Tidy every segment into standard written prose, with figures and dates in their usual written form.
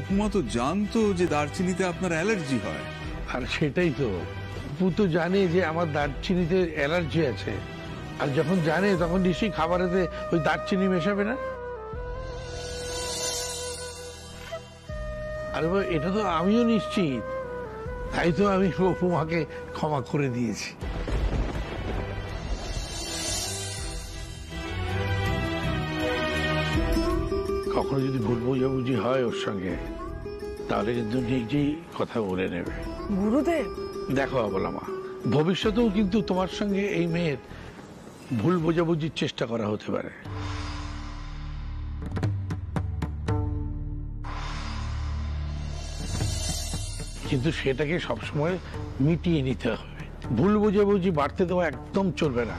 উপমা তো জানতো যে দারচিনিতে আপনার অ্যালার্জি হয়। আর সেটাই তো, অপু তো জানে যে আমার দারচিনিতে অ্যালার্জি আছে, আর যখন জানে তখন নিশ্চয়ই খাবারেতে ওই দারচিনি মেশাবে না। আরে ভাই, এটা তো আমিও নিশ্চিত, তাই তো আমি উপমাকে ক্ষমা করে দিয়েছি। কখনো যদি ভুল বোঝাবুঝি হয় ওর সঙ্গে, তাহলে কিন্তু নিজেই কথা বলে নেবে। গুরুদেব, দেখো অবলা মা, ভবিষ্যতেও কিন্তু তোমার সঙ্গে এই মেয়ের ভুল বোঝাবুঝির চেষ্টা করা হতে পারে। কিন্তু সেটাকে সবসময় মিটিয়ে নিতে হবে। ভুল বোঝাবুঝি বাড়তে দেওয়া একদম চলবে না,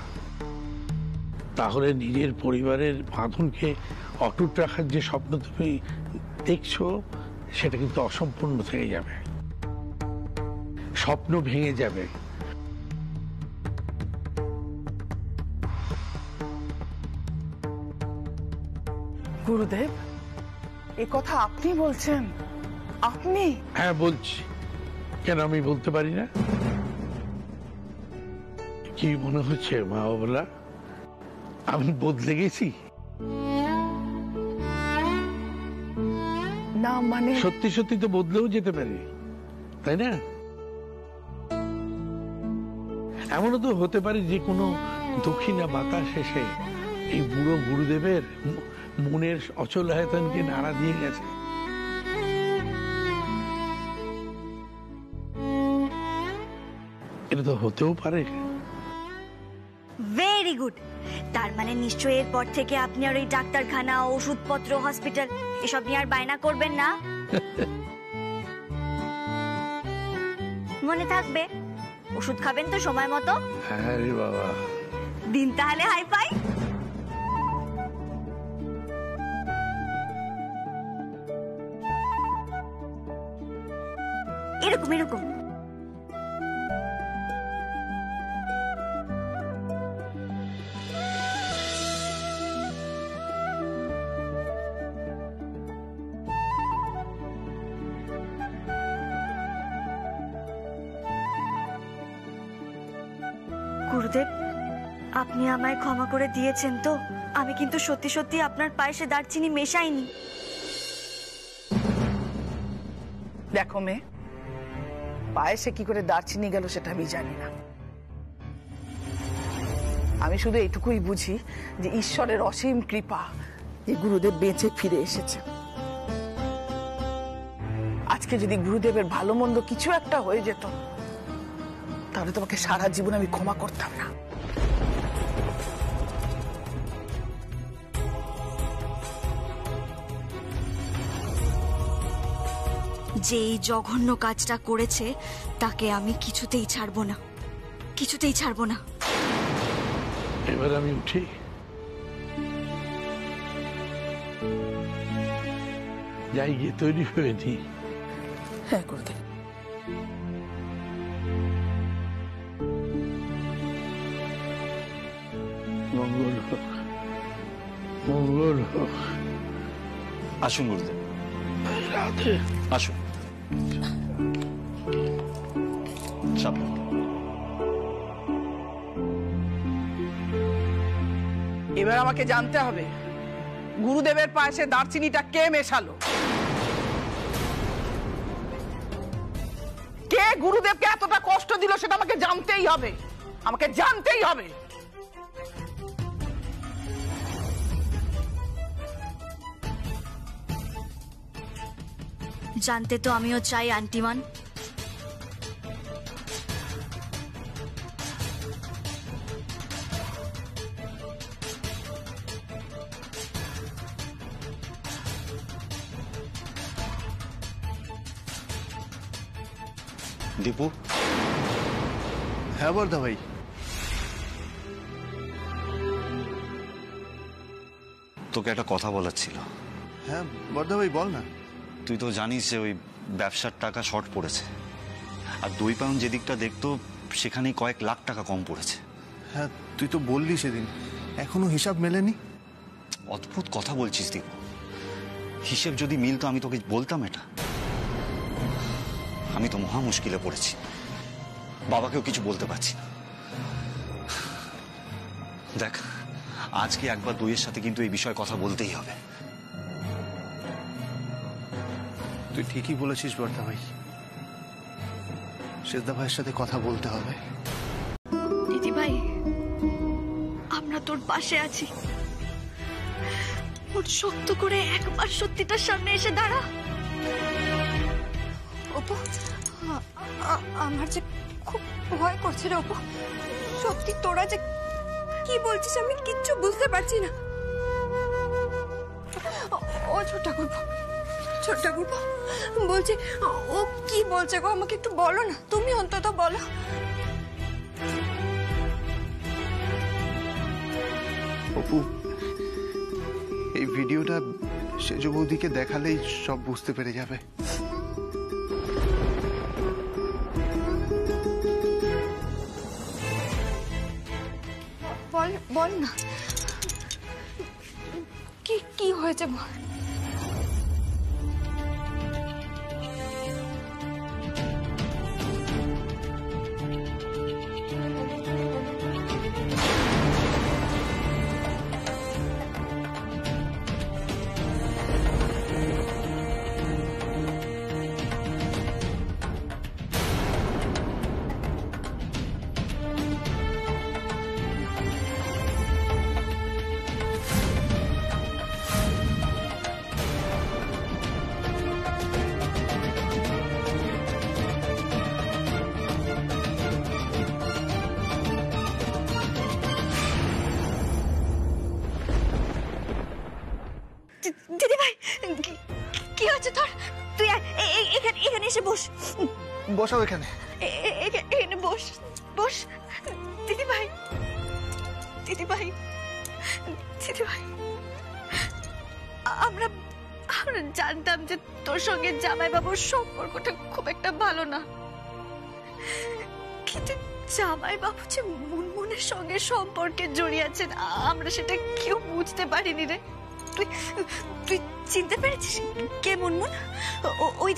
তাহলে নিজের পরিবারের বাঁধনকে অটুট রাখার যে স্বপ্ন তুমি দেখছো, সেটা কিন্তু অসম্পূর্ণ থেকে যাবে, স্বপ্ন ভেঙে যাবে। গুরুদেব, এ কথা আপনি বলছেন? আপনি? হ্যাঁ বলছি, কেন আমি বলতে পারি না? কি মনে হচ্ছে মা অবলা, আমি বদলে গেছি? না মানে সত্যি সত্যি তো বদলেও যেতে পারি, তাই না? এমনও তো হতে পারে যে কোনো দক্ষিণা বাতাস এসে এই বুড়ো গুরুদেবের মনের অচল আয়তনকে নাড়া দিয়ে গেছে। এটা তো হতেও পারে। Very good. তার মানে নিশ্চয়ই এরপর থেকে আপনি আর ওই ডাক্তারখানা, ওষুধপত্র, হসপিটাল এসব নিয়ে আর বায়না করবেন না। মনে থাকবে, ওষুধ খাবেন তো সময় মতো? হ্যাঁ রে বাবা। দিন তাহলে হাই ফাই। এরকম এরকম। গুরুদেব, আপনি আমায় ক্ষমা করে দিয়েছেন তো? আমি কিন্তু সত্যি সত্যি আপনার পায়েসে দারচিনি মেশাইনি। দেখো মেয়ে, পায়েসে কি করে দারচিনি গেল সেটা আমি জানি না। আমি শুধু এটুকুই বুঝি যে ঈশ্বরের অসীম কৃপা যে গুরুদেব বেঁচে ফিরে এসেছে। আজকে যদি গুরুদেবের ভালো মন্দ কিছু একটা হয়ে যেত, তাহলে তোমাকে সারা জীবন আমি ক্ষমা করতাম না। যে এই জঘন্য কাজটা করেছে তাকে আমি কিছুতেই ছাড়বো না, কিছুতেই ছাড়বো না। এবার আমি উঠি। যাই গিয়ে তৈরি হয়ে নি। হ্যাঁ গুরুদেব। মঙ্গল হোক, মঙ্গল হোক। আসুন গুরুদেব, রাধে। আসুন। সাবধান। এবার আমাকে জানতে হবে গুরুদেবের পায়েসে দারচিনিটা কে মেশালো? কে গুরুদেবকে এতটা কষ্ট দিল সেটা আমাকে জানতেই হবে, আমাকে জানতেই হবে। জানতে তো আমিও চাই আন্টিমান। দীপু। হ্যাঁ বর্দা ভাই। তোকে একটা কথা বলার ছিল। হ্যাঁ বর্দা ভাই, বল না। তুই তো জানিস যে ওই ব্যবসার টাকা শর্ট পড়েছে, আর 2 পাউন্ড যেদিকটা দেখতো সেখানেই কয়েক লাখ টাকা কম পড়েছে। হ্যাঁ তুই তো বললি সেদিন, এখনো হিসাব মেলেনি। অদ্ভুত কথা বলছিস দীপু। হিসেব যদি মিলতো আমি তোকে বলতাম এটা। আমি তো মহা মুশকিলে পড়েছি, বাবাকেও কিছু বলতে পারছি না। দেখ, আজকে একবার দুইয়ের সাথে কিন্তু এই বিষয়ে কথা বলতেই হবে। তুই ঠিকই বলেছিস বর্দা ভাই, শেষদা ভাইয়ের সাথে কথা বলতে হবে। দিদি ভাই, আমরা তোর পাশে আছি। ওর শক্ত করে একবার সত্যিটার সামনে এসে দাঁড়া। অপু, আমার যে খুব ভয় করছে রে অপু। সত্যি তোরা যে কি বলছিস আমি কিচ্ছু বুঝতে পারছি না। ও ছোট ঠাকুরপো বলছি, ও কি বলছে গো? আমাকে একটু বলো না, তুমি অন্তত বলো। অপু, এই ভিডিওটা সেজ বৌদিকে দেখালেই সব বুঝতে পেরে যাবে। বল বল না, কি কি হয়েছে বল। দিদি ভাই, কি হচ্ছে তোর? তুই এখানে এসে বস। বসাও এখানে। এখানে বস বস। দিদি ভাই, দিদি ভাই, দিদি ভাই, আমরা জানতাম যে তোর সঙ্গে জামাইবাবুর সম্পর্কটা খুব একটা ভালো না, কিন্তু জামাইবাবু যে মুনমুনের সঙ্গে সম্পর্কে জড়িয়ে আছেন আমরা সেটা কেউ বুঝতে পারিনি রে। তুই তুই চিনতে পেরেছিস কে মুনমুন? ওই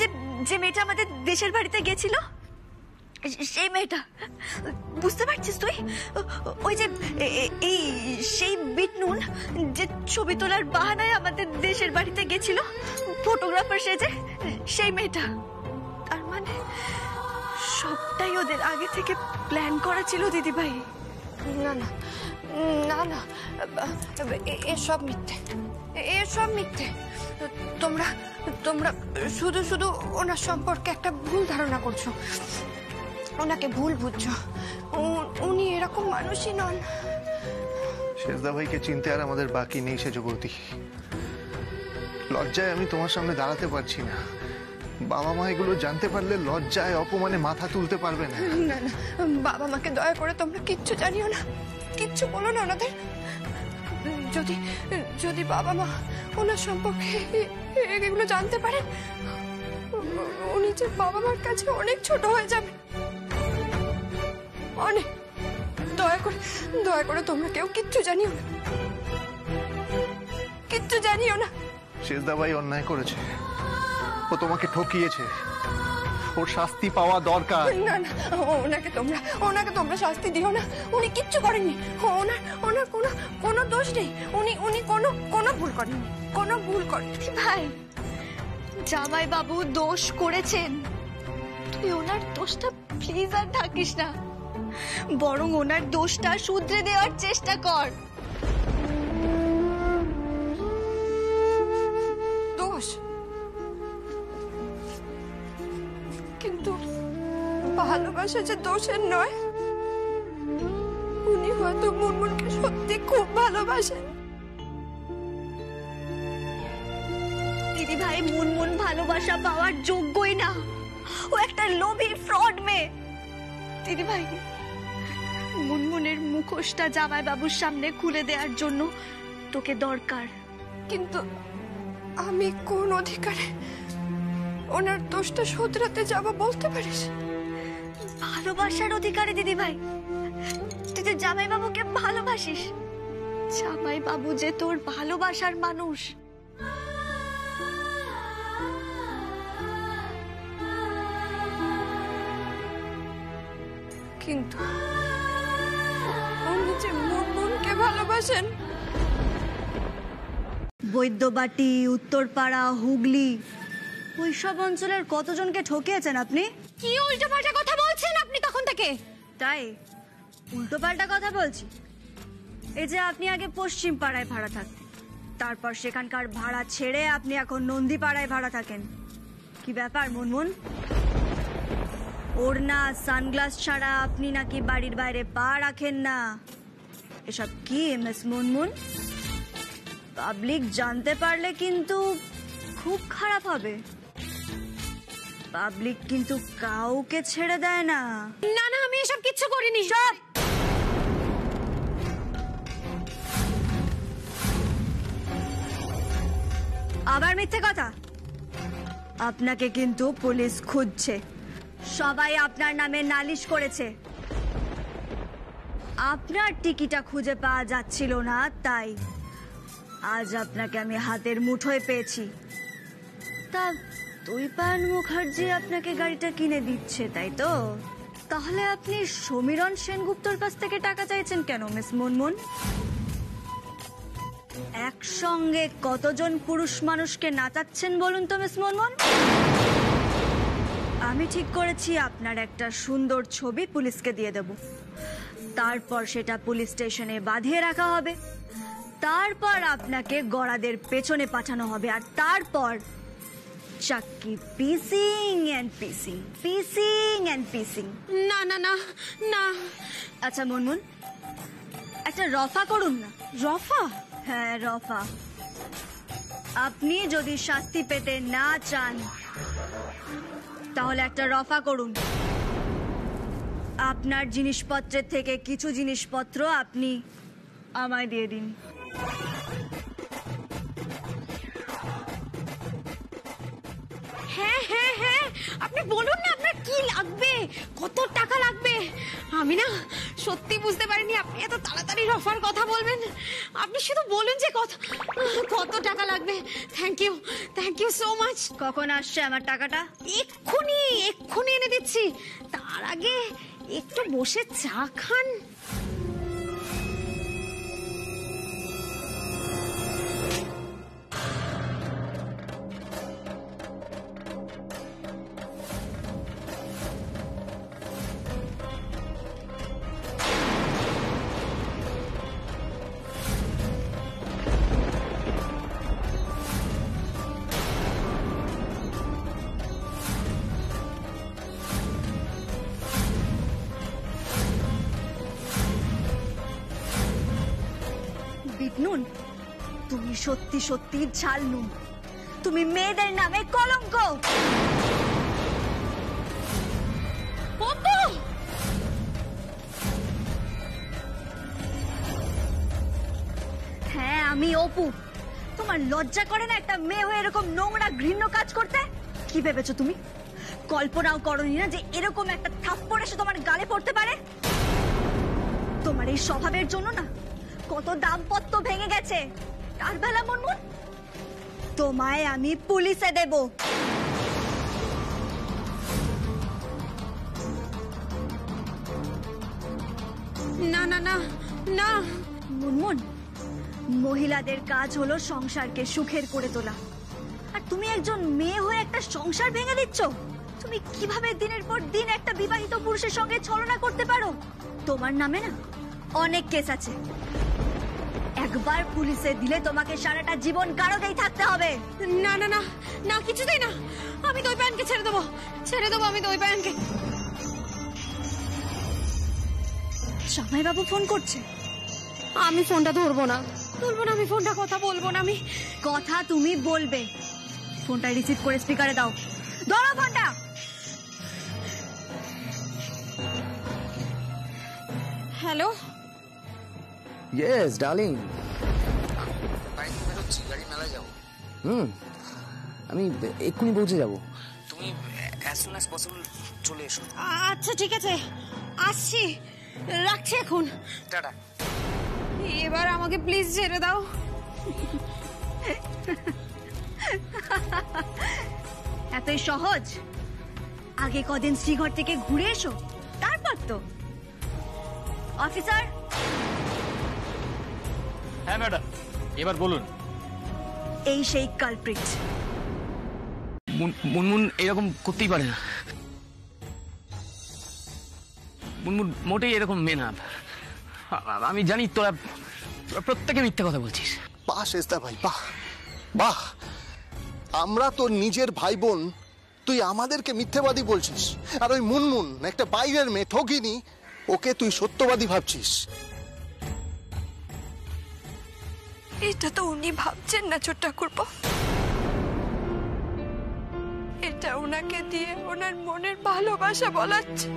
যে মেয়েটা আমাদের দেশের বাড়িতে গেছিল, সেই মেয়েটা। বুঝতে পারছিস তুই? ওই যে এই সেই বিটনুন যে ছবি তোলার বাহানায় আমাদের দেশের বাড়িতে গেছিল ফটোগ্রাফার সেজে, সেই মেয়েটা। তার মানে সবটাই ওদের আগে থেকে প্ল্যান করা ছিল দিদি ভাই। না না না না, এসব মিথ্যে, এসব মিথ্যে। তোমরা তোমরা শুধু শুধু ওনার সম্পর্কে একটা ভুল ধারণা করছো, ওনাকে ভুল বুঝছো। উনি এরকম মানুষই নন। শেষদা ভাইকে চিনতে আর আমাদের বাকি নেই সেজ বৌদি। লজ্জায় আমি তোমার সামনে দাঁড়াতে পারছি না। বাবা মা এগুলো জানতে পারলে লজ্জায় অপমানে মাথা তুলতে পারবে না। না না, বাবা মাকে দয়া করে তোমরা কিচ্ছু জানিও না, কিচ্ছু বলো না ওনাদের। যদি যদি বাবা মা ওনার সম্পর্কে এগুলো জানতে পারেন, উনি যে বাবা মার কাছে অনেক ছোট হয়ে যাবে, অনেক। দয়া করে তোমরা কেউ কিচ্ছু জানিও না, কিচ্ছু জানিও না। শেষদা ভাই অন্যায় করেছে, ও তোমাকে ঠকিয়েছে, ওর শাস্তি পাওয়া দরকার। না না, ওনাকে তোমরা শাস্তি দিও না। উনি কিচ্ছু করেননি, ওনার কোনো দোষ নেই। উনি কোনো ভুল করেননি, কোনো ভুল করেননি। ভাই, জামাইবাবু দোষ করেছেন, তুই ওনার দোষটা প্লিজ আর ঢাকিস না, বরং ওনার দোষটা শুধরে দেওয়ার চেষ্টা কর। দোষ? কিন্তু ভালোবাসা যে দোষের নয়। উনি হয়তো মুনমুনকে সত্যি খুব ভালোবাসেন। দিদি ভাই, মুনমুন ভালোবাসা পাওয়ার যোগ্যই না, ও একটা লোভী ফ্রড মেয়ে। দিদি ভাই, মুনমুনের মুখোশটা জামাইবাবুর সামনে খুলে দেওয়ার জন্য তোকে দরকার। কিন্তু আমি কোন অধিকারে ওনার দোষটা শুধরাতে যাব বলতে পারিস? ভালোবাসার অধিকারে দিদি ভাই। তুই তো জামাইবাবুকে ভালোবাসিস, জামাইবাবু যে তোর ভালোবাসার মানুষ। কিন্তু উনি যে মুনমুনকে ভালোবাসেন। বৈদ্যবাটি, উত্তরপাড়া, হুগলি ওইসব অঞ্চলের কতজনকে ঠকিয়েছেন আপনি? কি উল্টোপাল্টা কথা বলছেন আপনি তখন থেকে? তাই উল্টোপাল্টা কথা বলছি? এই যে আপনি আগে পশ্চিম পাড়ায় ভাড়া থাকতেন, তারপর সেখানকার ভাড়া ছেড়ে আপনি এখন নন্দীপাড়ায় ভাড়া থাকেন। কি ব্যাপার মুনমুন? ওড়না সানগ্লাস ছাড়া আপনি নাকি বাড়ির বাইরে পা রাখেন না। এসব কি মিস মুনমুন? পাবলিক জানতে পারলে কিন্তু খুব খারাপ হবে। পাবলিক কিন্তু কাউকে ছেড়ে দেয় না। না না, আমি এসব কিচ্ছু করিনি। সব আবার মিথ্যে কথা। আপনাকে কিন্তু পুলিশ খুঁজছে, সবাই আপনার নামে নালিশ করেছে। আপনার টিকিটা খুঁজে পাওয়া যাচ্ছিল না, তাই আজ আপনাকে আমি হাতের মুঠোয় পেয়েছি। তা দৈপায়ন মুখার্জি আপনাকে গাড়িটা কিনে দিচ্ছে, তাই তো? তাহলে আপনি সমীরণ সেনগুপ্তর কাছ থেকে টাকা চাইছেন কেন মিস মুনমুন? একসঙ্গে কতজন পুরুষ মানুষকে নাচাচ্ছেন বলুন তো মিস মুনমুন? আমি ঠিক করেছি আপনার একটা সুন্দর ছবি পুলিশকে দিয়ে দেব, তারপর সেটা পুলিশ স্টেশনে বাঁধিয়ে রাখা হবে, তারপর আপনাকে গড়াদের পেছনে পাঠানো হবে, আর তারপর চাক্কি পিসিং এন্ড পিসিং, পিসিং এন্ড পিসিং। না না না না। আচ্ছা মুনমুন, একটা রফা করুন না। রফা? হ্যাঁ রফা। আপনি যদি শাস্তি পেতে না চান তাহলে একটা রফা করুন। আপনার জিনিসপত্রের থেকে কিছু জিনিসপত্র আপনি আমায় দিয়ে দিন। হ্যাঁ হ্যাঁ হ্যাঁ, আপনি বলুন না আপনার কি লাগবে, কত টাকা লাগবে। আমি না সত্যি বুঝতে পারিনি আপনি এত তাড়াতাড়ি অফার কথা বলবেন। আপনি শুধু বলুন যে কত টাকা লাগবে। Thank you so much. কখন আসছে আমার টাকাটা? এক্ষুনি এক্ষুনি এনে দিচ্ছি। তার আগে একটু বসে চা খান। বিটনুন, তুমি সত্যি সত্যি ঝাল নুন। তুমি মেয়েদের নামে কলঙ্ক। অপু! হ্যাঁ আমি অপু। তোমার লজ্জা করে না একটা মেয়ে হয়ে এরকম নোংরা ঘৃণ্য কাজ করতে? কি ভেবেছো তুমি? কল্পনাও করনি না যে এরকম একটা থাপ্পড় এসে তোমার গালে পড়তে পারে? তোমার এই স্বভাবের জন্য না কত দাম্পত্য ভেঙে গেছে। তার বেলা মুনমুন, তোমায় আমি পুলিশে দেব। না না না না। মুনমুন, মহিলাদের কাজ হলো সংসারকে সুখের করে তোলা, আর তুমি একজন মেয়ে হয়ে একটা সংসার ভেঙে দিচ্ছ। তুমি কিভাবে দিনের পর দিন একটা বিবাহিত পুরুষের সঙ্গে ছলনা করতে পারো? তোমার নামে না অনেক কেস আছে। একবার পুলিশে দিলে তোমাকে সারাটা জীবন কারাগারেই থাকতে হবে। না না না না, কিছুতেই না। আমি দৈপায়নকে ছেড়ে দেবো আমি দৈপায়নকে। জামাইবাবু ফোন করছে। আমি ফোনটা ধরবো না, আমি ফোনটা কথা বলবো না। আমি কথা তুমি বলবে। ফোনটা রিসিভ করে স্পিকারে দাও। ধরো ফোনটা। হ্যালো। ইয়েস ডার্লিং, বাড়ি থেকে বেরোচ্ছি, গাড়ি মেলায় যাবো। আমি এক্ষুনি পৌঁছে যাবো। তুমি অ্যাজ সুন অ্যাজ পসিবল চলে এসো। আচ্ছা ঠিক আছে, আসছি, রাখছি এখন। টাটা। এবার আমাকে প্লিজ ছেড়ে দাও। এতই সহজ? আগে কদিন শ্রীঘর থেকে ঘুরে এসো, তারপর তো অফিসার, হ্যাঁ ম্যাডাম, এবার বলুন। এই সেই কালপ্রিট। মুনমুন এরকম করতেই পারে না। মুনমুন মোটেই এরকম মেয়ে না। আমি জানি তোরা প্রত্যেকে মিথ্যে কথা বলছিস। বাহ শেষদা ভাই, বাহ বাহ। আমরা তোর নিজের ভাই বোন, তুই আমাদেরকে মিথ্যেবাদী বলছিস, আর ওই মুনমুন একটা বাইরের মেয়ে ঠকিনি, ওকে তুই সত্যবাদী ভাবছিস। এটা তো উনি ভাবছেন না ছোট ঠাকুরপো, এটা ওনাকে দিয়ে ওনার মনের ভালোবাসা বলাচ্ছে।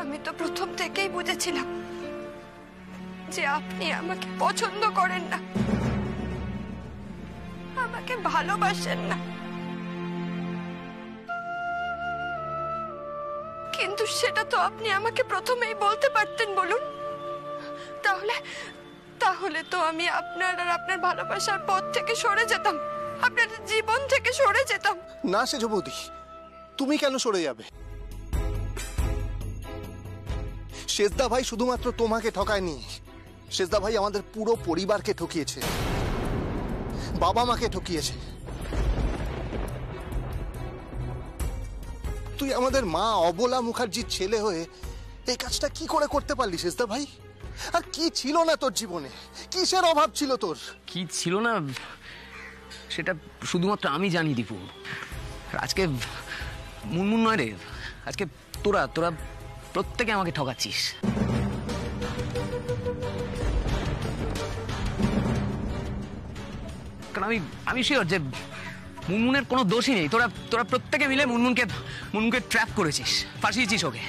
আমি তো প্রথম থেকেই বুঝেছিলাম যে আপনি আমাকে পছন্দ করেন না, আমাকে ভালোবাসেন না। কিন্তু সেটা তো আপনি আমাকে প্রথমেই বলতে পারতেন, বলুন। তাহলে তাহলে তো আমি আপনার আর আপনার ভালোবাসার পথ থেকে সরে যেতাম, আপনার জীবন থেকে সরে যেতাম। না সেজ বৌদি, তুমি কেন সরে যাবে? শেষদা ভাই শুধুমাত্র তোমাকে ঠকায়নি, শেষদা ভাই আমাদের পুরো পরিবারকে ঠকিয়েছে, বাবা মাকে ঠকিয়েছে। তুই আমাদের মা অবলা মুখার্জির ছেলে হয়ে এই কাজটা কি করে করতে পারলি শেষদা ভাই? আর কি ছিল না তোর জীবনে? কিসের অভাব ছিল তোর? কি ছিল না সেটা শুধুমাত্র আমি জানি দীপু। আজকে মুনমুন নয় রে, আজকে তোরা তোরা প্রত্যেকে আমাকে ঠকাচ্ছিস। কারণ আমি শিওর যে মুনমুনের কোনো দোষই নেই। তোরা তোরা প্রত্যেকে মিলে মুনমুনকে ট্র্যাপ করেছিস, ফাঁসিয়েছিস ওকে।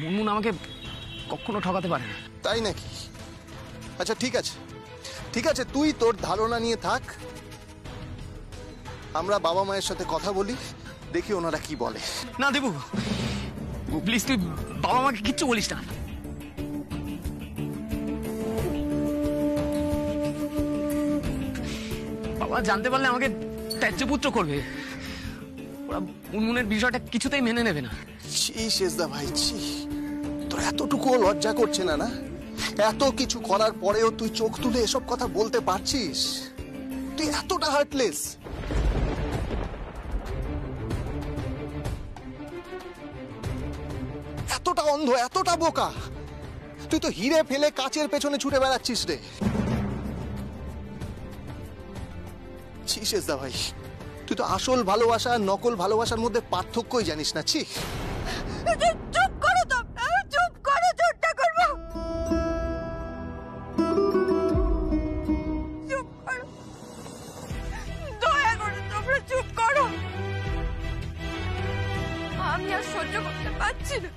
মুনমুন আমাকে কখনো ঠকাতে পারে না। তাই নাকি? আচ্ছা ঠিক আছে, ঠিক আছে, তুই তোর ধারণা নিয়ে থাক, আমরা বাবা মায়ের সাথে কথা বলি, দেখি ওনারা কি বলে। না দেবু, প্লিজ তুই বাবা মাকে কিচ্ছু বলিস না। বাবা জানতে পারলে আমাকে ত্যায্যপুত্র করবে। ওরা মুনমুনের বিষয়টা কিছুতেই মেনে নেবে না। ছি শেষদা ভাই, ছি, তোর এতটুকুও লজ্জা করছে না? না, এত কিছু করার পরেও তুই চোখ তুলে এসব কথা বলতে পারছিস? তুই এতটা হার্টলেস? এতটা অন্ধ, এতটা বোকা? তুই তো হিরে ফেলে কাচের পেছনে ছুটে বেড়াচ্ছিস রে। ছি শেষদা ভাই, তুই তো আসল ভালোবাসা আর নকল ভালোবাসার মধ্যে পার্থক্যই জানিস না। ছি, চুপ করো তো, চুপ করো ছোট ঠাকুরপো, চুপ করো, দয়া করে তোমরা চুপ করো। আমি আর সহ্য করতে পারছি না,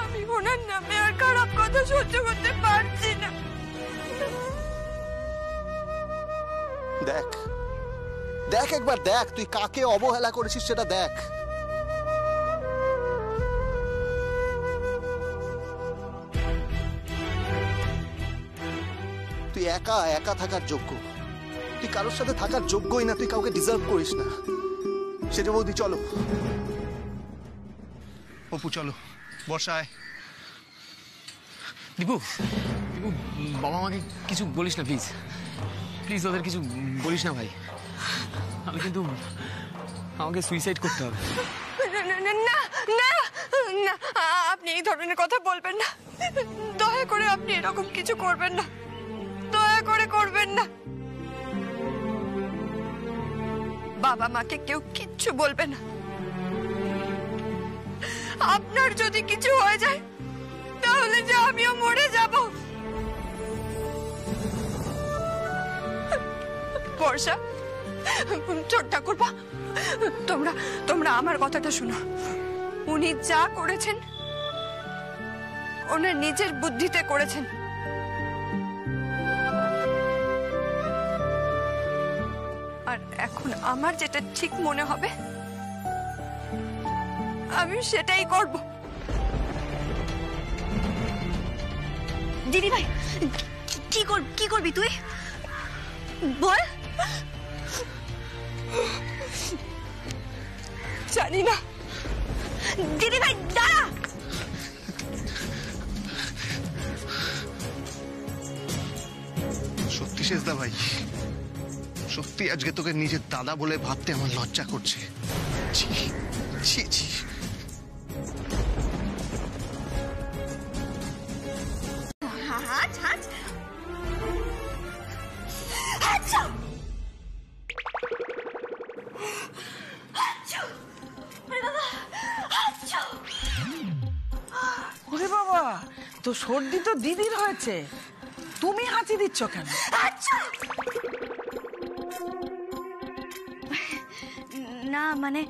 আমি ওনার নামে আর খারাপ কথা সহ্য করতে পারছি না। দেখ দেখ, একবার দেখ তুই কাকে অবহেলা করেছিস, সেটা দেখ। তুই একা একা থাকার যোগ্য, তুই কারোর সাথে থাকার যোগ্যই না, তুই কাউকে ডিজার্ভ করিস না। সেটা বৌদি চলো, অপু চলো, বর্ষায়। দীপু, দীপু বাবা মাকে কিছু বলিস না প্লিজ, প্লিজ ওদের কিছু বলিস না ভাই। আমি কিন্তু আমাকে সুইসাইড করতে হবে। না না না না না, আপনি এই ধরনের কথা বলবেন না, দয়া করে আপনি এরকম কিছু করবেন না, দয়া করে করবেন না। বাবা মাকে কেউ কিচ্ছু বলবে না। আপনার যদি কিছু হয়ে যায় তাহলে যে আমিও মরে যাব। বর্ষা, ছোট ঠাকুরপো, তোমরা তোমরা আমার কথাটা শুনো। উনি যা করেছেন ওনার নিজের বুদ্ধিতে করেছেন। আর এখন আমার যেটা ঠিক মনে হবে আমি সেটাই করব। দিদি ভাই, কি করবি তুই? বল। জানি না। দিদি ভাই দাঁড়া। সত্যি শেষদা ভাই, সত্যি আজকে তোকে নিজের দাদা বলে ভাবতে আমার লজ্জা করছে। ছি ছি ছি। হাঁচ হাঁচ। আচ্ছা ওরে বাবা, তো সর্দি তো দিদির হয়েছে, তুমি হাঁচি দিচ্ছ কেন? না মানে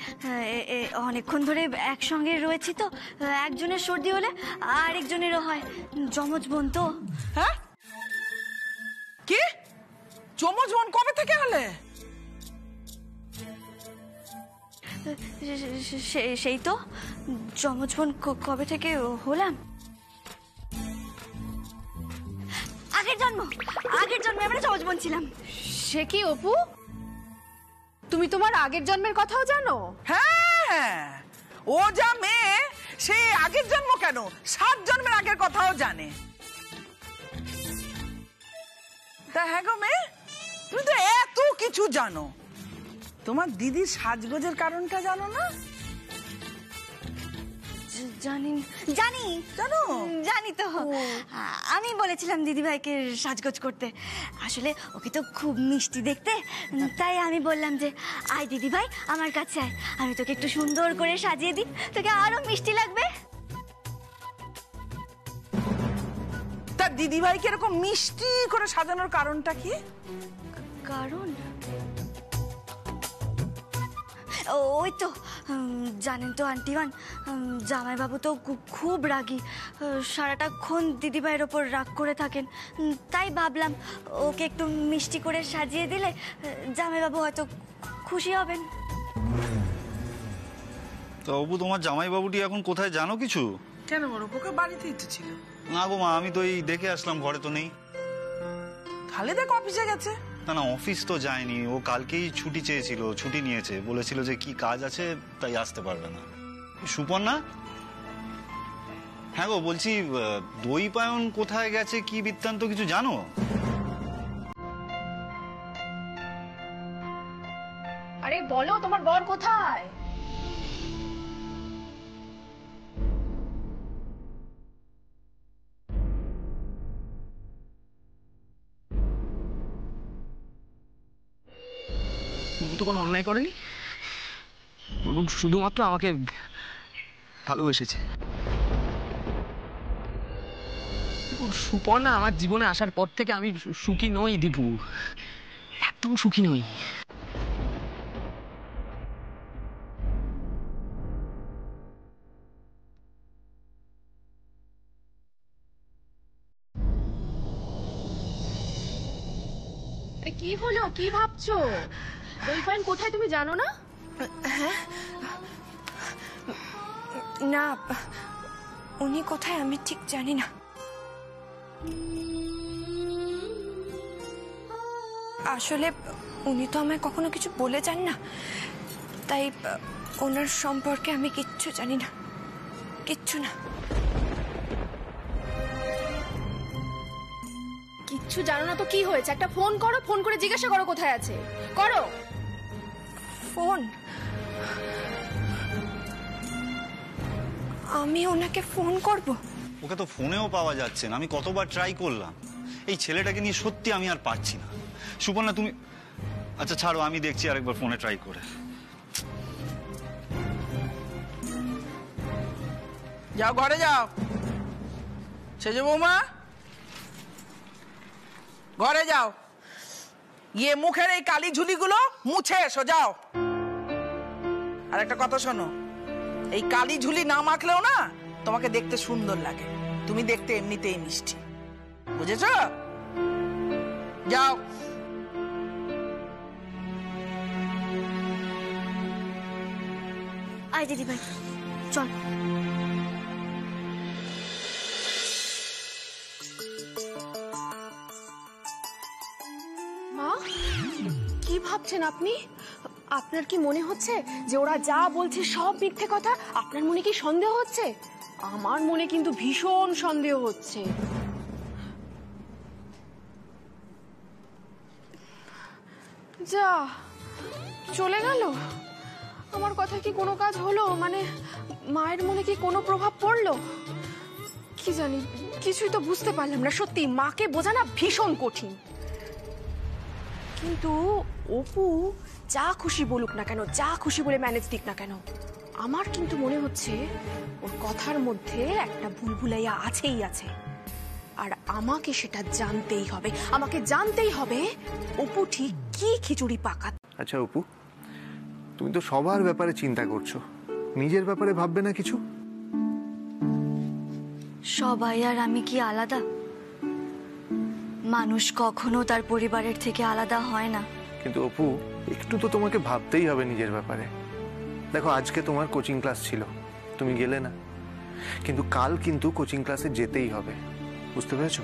অনেকক্ষণ ধরে একসঙ্গে রয়েছি তো, একজনের সর্দি হলে আরেকজনেরও হয়, যমজ বোন তো। হ্যাঁ, কি যমজ বোন কবে থেকে হলে? সেই তো যমজ বোন কবে থেকে হলাম? আগের জন্মে আমরা যমজ বোন ছিলাম। সে কি অপু, তুমি তোমার আগের জন্মের কথাও জানো? হ্যাঁ, ও যা মেয়ে, সে আগের জন্ম কেন 7 জন্মের আগের কথাও জানে। তা হ্যাঁ গো মেয়ে, তুমি তো এত কিছু জানো। তোমার দিদির সাজগোজের কারণটা জানো না? জানি তো। আমি বলেছিলাম দিদিভাইকে সাজগোজ করতে। আসলে ওকে তো খুব মিষ্টি দেখতে, তাই আমি বললাম যে আয় দিদিভাই আমার কাছে আয়, আমি তোকে একটু সুন্দর করে সাজিয়ে দিই, তোকে আরো মিষ্টি লাগবে। তা দিদিভাইকে এরকম মিষ্টি করে সাজানোর কারণটা কি? কারণ ওই তো জানেন তো আন্টিমান, জামাইবাবু তো খুব রাগী, সারাটাক্ষণ দিদিভাইয়ের ওপর রাগ করে থাকেন। তাই ভাবলাম ওকে একটু মিষ্টি করে সাজিয়ে দিলে জামাইবাবু হয়তো খুশি হবেন। তা অপু, তোমার জামাইবাবুটি এখন কোথায় জানো কিছু? কেন বড় পোকা বাড়িতেই তো ছিল। না গো মা, আমি তো এই দেখে আসলাম, ঘরে তো নেই। তাহলে দেখ অফিসে গেছে। না, অফিস তো যায়নি, ও কালকেই ছুটি চেয়েছিল, ছুটি নিয়েছে, বলেছিল যে কি কাজ আছে তাই আসতে পারবে না। সুপর্ণা, হ্যাঁ গো বলছি, দই পায়ন কোথায় গেছে, কি বৃত্তান্ত কিছু জানো? আরে বলো, তোমার বর কোথায়? তো কোনো অন্যায় করেনি, শুধুমাত্র আমাকে ভালোবেসেছে। সুপর্ণা আমার জীবনে আসার পর থেকে আমি সুখী নই দীপু, একদম সুখী নই। কি হলো, কি ভাবছো? দই পান কোথায় তুমি জানো না? না, উনি কোথায় আমি ঠিক জানি না। আসলে উনি তো আমায় কখনো কিছু বলে যান না, তাই ওনার সম্পর্কে আমি কিচ্ছু জানি না, কিচ্ছু না। কিচ্ছু জানো না তো কি হয়েছে? একটা ফোন করো, ফোন করে জিজ্ঞাসা করো কোথায় আছে। করো ফোন। আমি ওনাকে ফোন করব? ওকে তো ফোনেও পাওয়া যাচ্ছে না, আমি কতবার ট্রাই করলাম। এই ছেলেটাকে নিয়ে সত্যি আমি আর পারছি না। সুপর্ণা তুমি, আচ্ছা ছাড়ো, আমি দেখছি আরেকবার ফোনে ট্রাই করে। যাও ঘরে যাও, সেজে বৌমা ঘরে যাও, গিয়ে মুখের এই কালি ঝুলিগুলো মুছে এসো, যাও। আর একটা কথা শোনো, এই কালি ঝুলি না মাখলেও না তোমাকে দেখতে সুন্দর লাগে, তুমি দেখতে এমনিতেই মিষ্টি, বুঝেছ? যাও। আয় দিদি ভাই, চল। মা, কি ভাবছেন আপনি? আপনার কি মনে হচ্ছে যে ওরা যা বলছে সব মিথ্যে কথা? আপনার মনে কি সন্দেহ হচ্ছে? আমার মনে কিন্তু ভীষণ সন্দেহ হচ্ছে। যা চলে গেল। আমার কথা কি কোনো কাজ হলো? মানে মায়ের মনে কি কোনো প্রভাব পড়লো? কি জানি, কিছুই তো বুঝতে পারলাম না। সত্যি মাকে বোঝানো ভীষণ কঠিন। কিন্তু অপু যা খুশি বলুক না কেন, যা খুশি বলে ম্যানেজ দিক না কেন, আমার কিন্তু মনে হচ্ছে ওর কথার মধ্যে একটা ভুলভুলাইয়া আছেই আছে। আর আমাকে সেটা জানতেই হবে। আমাকে জানতেই হবে অপু ঠিক কি খিচুড়ি পাকাত। আচ্ছা অপু, তুমি তো সবার ব্যাপারে চিন্তা করছো, নিজের ব্যাপারে ভাববে না কিছু? সবাই আর আমি কি আলাদা? মানুষ কখনো তার পরিবারের থেকে আলাদা হয় না। কিন্তু অপু, একটু তো তোমাকে ভাবতেই হবে নিজের ব্যাপারে। দেখো, আজকে তোমার কোচিং ক্লাস ছিল, তুমি গেলে না, কিন্তু কাল কিন্তু কোচিং ক্লাসে যেতেই হবে, বুঝতে পেরেছো?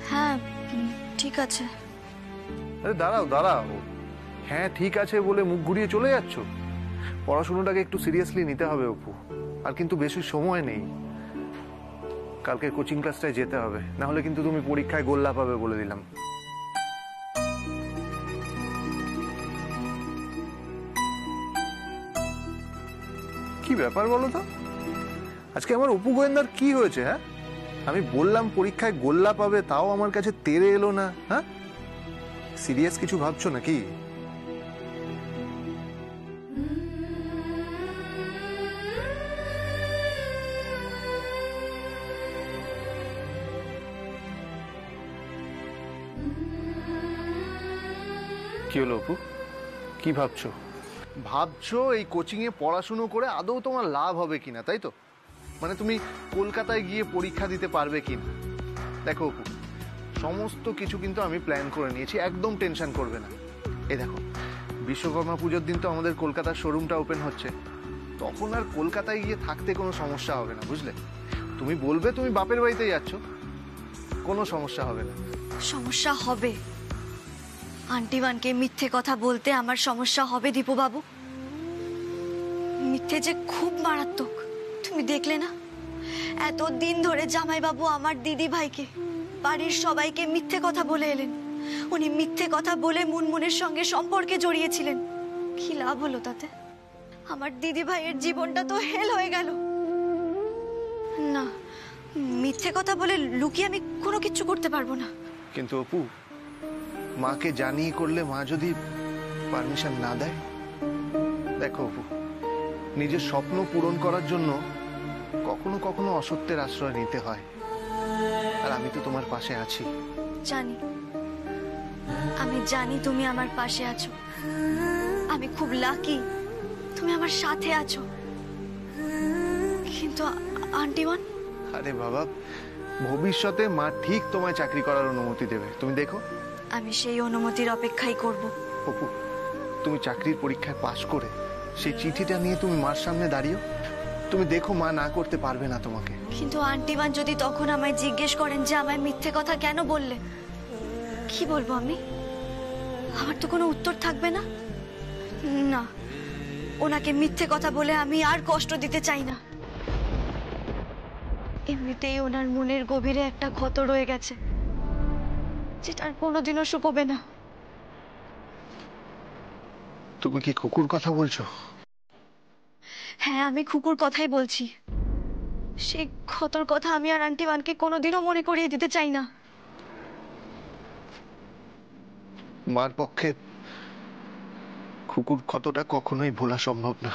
হ্যাঁ ঠিক আছে। আরে দাঁড়াও দাঁড়াও, হ্যাঁ ঠিক আছে বলে মুখ ঘুরিয়ে চলে যাচ্ছ? পড়াশোনাটাকে একটু সিরিয়াসলি নিতে হবে অপু। আর কিন্তু বেশি সময় নেই, কালকে কোচিং ক্লাসটায় যেতে হবে, না হলে কিন্তু তুমি পরীক্ষায় গোল্লা পাবে বলে দিলাম। কি ব্যাপার বলো তো, আজকে আমার অপু গোয়েন্দার কি হয়েছে? হ্যাঁ, আমি বললাম পরীক্ষায় গোল্লা পাবে, তাও আমার কাছে তেড়ে এলো না। হ্যাঁ, সিরিয়াস কিছু ভাবছো নাকি? কি হলো অপু, কি ভাবছো? ভাবছো এই কোচিং এ পড়াশুনো করে আদৌ তোমার লাভ হবে কিনা, তাই তো? মানে তুমি কলকাতায় গিয়ে পরীক্ষা দিতে পারবে কিনা? দেখো অপু, সমস্ত কিছু কিন্তু আমি প্ল্যান করে নিয়েছি, একদম টেনশন করবে না। এই দেখো, বিশ্বকর্মা পুজোর দিন তো আমাদের কলকাতার শোরুমটা ওপেন হচ্ছে, তখন আর কলকাতায় গিয়ে থাকতে কোনো সমস্যা হবে না, বুঝলে? তুমি বলবে তুমি বাপের বাড়িতে যাচ্ছ, কোনো সমস্যা হবে না। সমস্যা হবে? আন্টিমানকে মিথ্যে কথা বলতে আমার সমস্যা হবে দীপুবাবু? মিথ্যে যে খুব মারাত্মক, তুমি দেখলে না? এতদিন ধরে জামাইবাবু আমার দিদি ভাইকে, বাড়ির সবাইকে মিথ্যে কথা বলে এলেন। উনি মিথ্যে কথা বলে মুনমুনের সঙ্গে সম্পর্কে জড়িয়েছিলেন। কি লাভ হলো তাতে? আমার দিদি ভাইয়ের জীবনটা তো হেল হয়ে গেল। না, মিথ্যে কথা বলে লুকিয়ে আমি কোনো কিচ্ছু করতে পারবো না। কিন্তু অপু, মাকে জানিয়ে করলে মা যদি পারমিশন না দেয়? দেখো অপু, নিজের স্বপ্ন পূরণ করার জন্য কখনো কখনো অসত্যের আশ্রয় নিতে হয়, আর আমি তো তোমার পাশে আছি। জানি, আমি জানি তুমি আমার পাশে আছো। আমি খুব লাকি তুমি আমার সাথে আছো। কিন্তু আন্টিমান? আরে বাবা, ভবিষ্যতে মা ঠিক তোমায় চাকরি করার অনুমতি দেবে, তুমি দেখো। আমি সেই অনুমতির অপেক্ষাই করব। অপু, তুমি চাকরির পরীক্ষায় পাশ করে সেই চিঠিটা নিয়ে তুমি মার সামনে দাঁড়িও, তুমি দেখো মা না করতে পারবে না তোমাকে। কিন্তু আন্টিমান যদি তখন আমায় জিজ্ঞেস করেন যে আমায় মিথ্যে কথা কেন বললে, কি বলবো আমি? আমার তো কোনো উত্তর থাকবে না। না, ওনাকে মিথ্যে কথা বলে আমি আর কষ্ট দিতে চাই না। এমনিতেই ওনার মনের গভীরে একটা ক্ষত রয়ে গেছে, যেটা আর কোনোদিনও শুকোবে না। তুমি কি কুকুর কথা বলছো? হ্যাঁ, আমি কুকুর কথাই বলছি। সেই ক্ষতর কথা আমি আর আন্টিমানকে কোনোদিনও মনে করিয়ে দিতে চাই না। মার পক্ষে কুকুর ক্ষতটা কখনোই ভোলা সম্ভব না।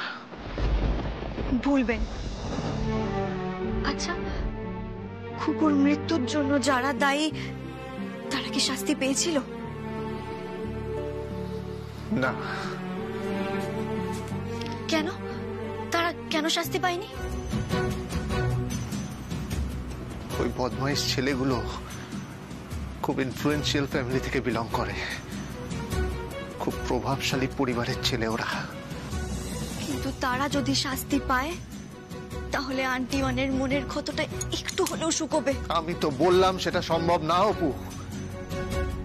ভুলবেন? আচ্ছা, কুকুর মৃত্যুর জন্য যারা দায়ী তারা কি শাস্তি পেয়েছিল? না। কেন? তারা কেন শাস্তি পায়নি? ওই বদমাইশ ছেলেগুলো খুব ইনফ্লুয়েন্সিয়াল ফ্যামিলি থেকে বিলং করে, খুব প্রভাবশালী পরিবারের ছেলে ওরা। কিন্তু তারা যদি শাস্তি পায় তাহলে আন্টিমানের মনের ক্ষতটা একটু হলেও শুকোবে। আমি তো বললাম সেটা সম্ভব না অপু।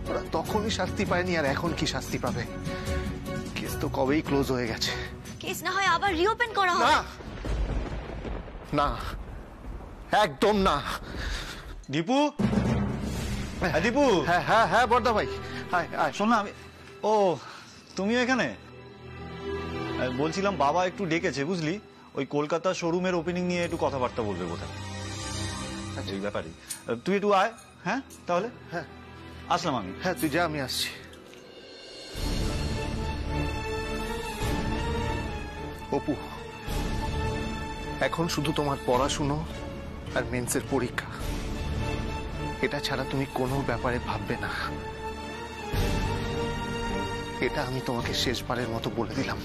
ওরা তখনই শাস্তি পায়নি, আর এখন কি শাস্তি পাবে? কেস তো কবেই ক্লোজ হয়ে গেছে। কেস না হয় আবার রিওপেন করা না হবে। না, একদম না। দীপু, হ্যাঁ দীপু, হ্যাঁ হ্যাঁ হ্যাঁ বড়দা ভাই, আয় আয়। শোন না, আমি ও তুমিও এখানে? বলছিলাম বাবা একটু ডেকেছে বুঝলি, ওই কলকাতা শোরুমের ওপেনিং নিয়ে একটু কথাবার্তা বলবে বোধহয় এই ব্যাপারে। তুই একটু আয়। হ্যাঁ তাহলে হ্যাঁ আসলাম আমি। হ্যাঁ তুই যা, আমি আসছি। অপু, এখন শুধু তোমার পড়াশুনো আর মেন্সের পরীক্ষা, এটা ছাড়া তুমি কোনো ব্যাপারে ভাববে না। এটা আমি তোমাকে শেষবারের মতো বলে দিলাম।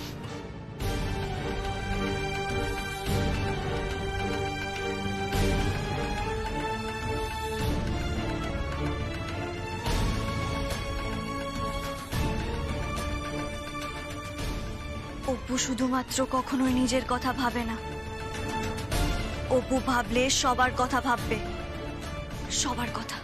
অপু শুধুমাত্র কখনোই নিজের কথা ভাবে না, অপু ভাবলে সবার কথা ভাববে, সবার কথা।